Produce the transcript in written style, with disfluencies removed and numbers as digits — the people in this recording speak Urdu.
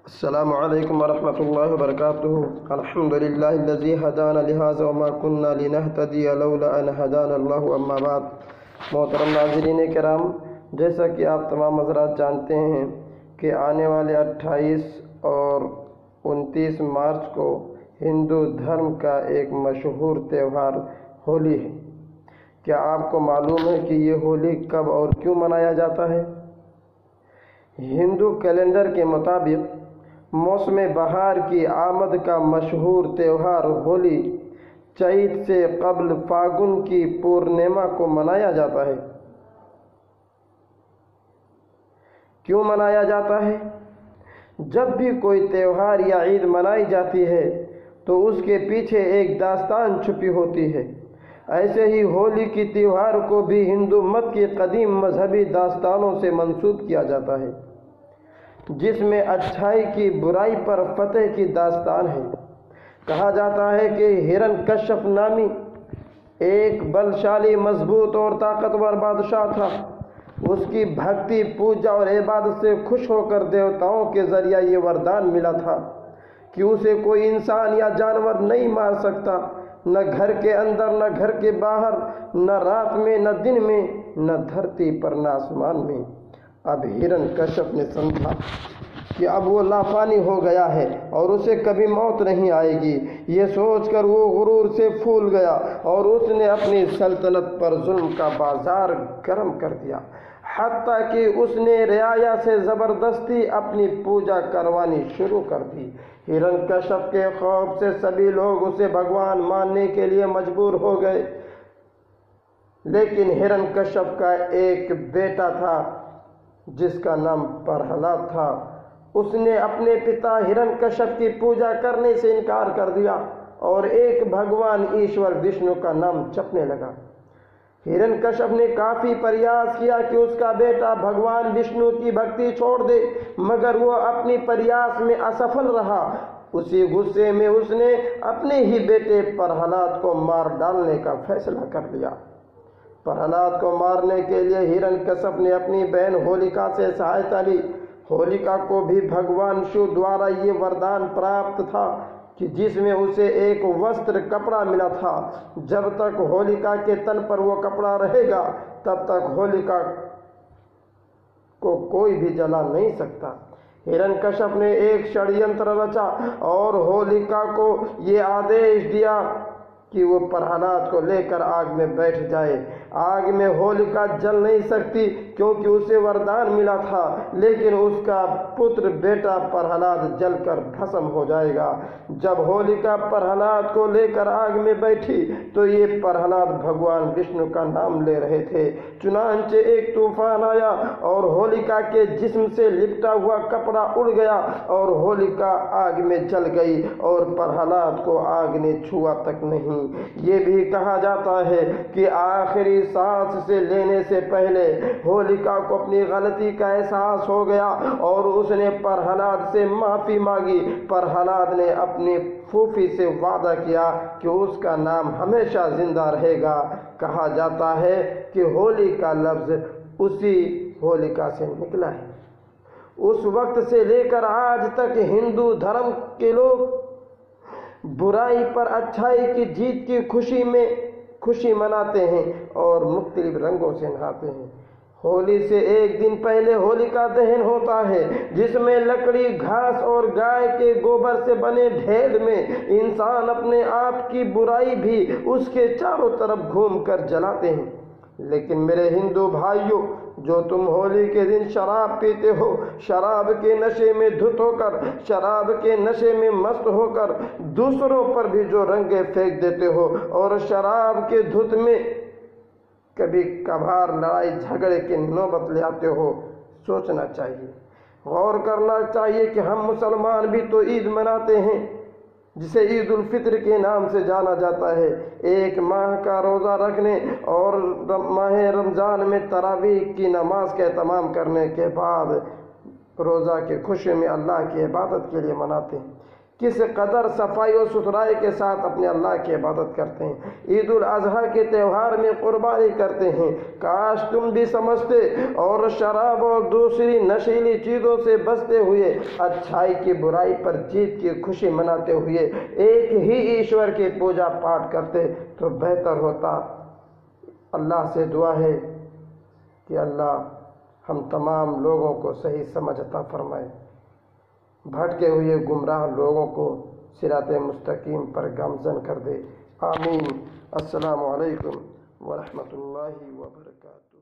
السلام علیکم ورحمۃ اللہ وبرکاتہ۔ الحمد للہ الذی ہدانا لہذا وما كنا لنہتدی لولا ان ہدانا اللہ، اما بعد۔ محترم ناظرین کرام، جیسا کہ آپ تمام حضرات جانتے ہیں کہ آنے والے 28 اور 29 مارچ کو ہندو دھرم کا ایک مشہور تہوار ہولی ہے۔ کیا آپ کو معلوم ہے کہ یہ ہولی کب اور کیوں منایا جاتا ہے؟ ہندو کیلنڈر کے مطابق موسم بہار کی آمد کا مشہور تہوار ہولی چیت سے قبل فاگن کی پورنیما کو منایا جاتا ہے۔ کیوں منایا جاتا ہے؟ جب بھی کوئی تہوار یا عید منائی جاتی ہے تو اس کے پیچھے ایک داستان چھپی ہوتی ہے۔ ایسے ہی ہولی کی تہوار کو بھی ہندو مت کی قدیم مذہبی داستانوں سے منسوب کیا جاتا ہے، جس میں اچھائی کی برائی پر فتح کی داستان ہے۔ کہا جاتا ہے کہ ہرن کشف نامی ایک بلشالی، مضبوط اور طاقتور بادشاہ تھا۔ اس کی بھکتی، پوجا اور عبادت سے خوش ہو کر دیوتاؤں کے ذریعہ یہ وردان ملا تھا کہ اسے کوئی انسان یا جانور نہیں مار سکتا، نہ گھر کے اندر نہ گھر کے باہر، نہ رات میں نہ دن میں، نہ دھرتی پر نہ آسمان میں۔ اب ہرن کشف نے سمجھا کہ اب وہ لافانی ہو گیا ہے اور اسے کبھی موت نہیں آئے گی۔ یہ سوچ کر وہ غرور سے پھول گیا اور اس نے اپنی سلطنت پر ظلم کا بازار گرم کر دیا، حتیٰ کہ اس نے رعایا سے زبردستی اپنی پوجا کروانی شروع کر دی۔ ہرن کشف کے خوف سے سبھی لوگ اسے بھگوان ماننے کے لیے مجبور ہو گئے، لیکن ہرن کشف کا ایک بیٹا تھا جس کا نام پرہلاد تھا۔ اس نے اپنے پتا ہرن کشف کی پوجا کرنے سے انکار کر دیا اور ایک بھگوان ایشور وشنو کا نام جپنے لگا۔ ہرن کشف نے کافی پریاس کیا کہ اس کا بیٹا بھگوان وشنو کی بھکتی چھوڑ دے، مگر وہ اپنی پریاس میں اسفل رہا۔ اسی غصے میں اس نے اپنے ہی بیٹے پرہلاد کو مار ڈالنے کا فیصلہ کر لیا۔ پرہلاد کو مارنے کے لیے ہرن کشف نے اپنی بہن ہولیکا سے سہایتا لی۔ ہولیکا کو بھی بھگوان شیو دوارا یہ وردان پراپت تھا کہ جس میں اسے ایک وستر کپڑا ملا تھا۔ جب تک ہولیکا کے تن پر وہ کپڑا رہے گا تب تک ہولیکا کو کوئی بھی جلا نہیں سکتا۔ ہرن کشف نے ایک ષڑینتر رچا اور ہولیکا کو یہ آدیش دیا کہ وہ پرہلاد کو لے کر آگ میں بیٹھ جائے۔ آگ میں ہولیکا جل نہیں سکتی کیونکہ اسے وردان ملا تھا، لیکن اس کا پتر بیٹا پرہلاد جل کر بھسم ہو جائے گا۔ جب ہولیکا پرہلاد کو لے کر آگ میں بیٹھی تو یہ پرہلاد بھگوان وشنو کا نام لے رہے تھے۔ چنانچہ ایک طوفان آیا اور ہولیکا کے جسم سے لپٹا ہوا کپڑا اڑ گیا اور ہولیکا آگ میں جل گئی اور پرہلاد کو آگ نے چھوا تک نہیں۔ یہ بھی کہا جاتا ہے کہ آخری سانس سے لینے سے پہلے ہولیکا کو اپنی غلطی کا احساس ہو گیا اور اس نے پرہلاد سے معافی مانگی۔ پرہلاد نے اپنی پھوپھی سے وعدہ کیا کہ اس کا نام ہمیشہ زندہ رہے گا۔ کہا جاتا ہے کہ ہولی کا لفظ اسی ہولیکا سے نکلا ہے۔ اس وقت سے لے کر آج تک ہندو دھرم کے لوگ برائی پر اچھائی کی جیت کی خوشی مناتے ہیں اور مختلف رنگوں سے نہاتے ہیں۔ ہولی سے ایک دن پہلے ہولیکا دہن ہوتا ہے، جس میں لکڑی، گھاس اور گائے کے گوبر سے بنے ڈھیر میں انسان اپنے آپ کی برائی بھی اس کے چاروں طرف گھوم کر جلاتے ہیں۔ لیکن میرے ہندو بھائیوں، جو تم ہولی کے دن شراب پیتے ہو، شراب کے نشے میں دھت ہو کر، شراب کے نشے میں مست ہو کر دوسروں پر بھی جو رنگیں پھینک دیتے ہو اور شراب کے دھت میں کبھی کبھار لڑائی جھگڑے کی نوبت لے آتے ہو، سوچنا چاہیے، غور کرنا چاہیے کہ ہم مسلمان بھی تو عید مناتے ہیں، جسے عید الفطر کے نام سے جانا جاتا ہے۔ ایک ماہ کا روزہ رکھنے اور ماہ رمضان میں تراویح کی نماز کا اہتمام کرنے کے بعد روزہ کی خوشی میں اللہ کی عبادت کے لیے مناتے ہیں۔ کس قدر صفائی و ستھرائی کے ساتھ اپنے اللہ کی عبادت کرتے ہیں، عید الاضحیٰ کے تہوار میں قربانی کرتے ہیں۔ کاش تم بھی سمجھتے اور شراب اور دوسری نشیلی چیزوں سے بچتے ہوئے، اچھائی کی برائی پر جیت کی خوشی مناتے ہوئے ایک ہی ایشور کی پوجا پاٹ کرتے تو بہتر ہوتا۔ اللہ سے دعا ہے کہ اللہ ہم تمام لوگوں کو صحیح سمجھ عطا فرمائے، بھٹکے ہوئے گمراہ لوگوں کو صراط مستقیم پر گامزن کر دے۔ آمین۔ السلام علیکم ورحمۃ اللہ وبرکاتہ۔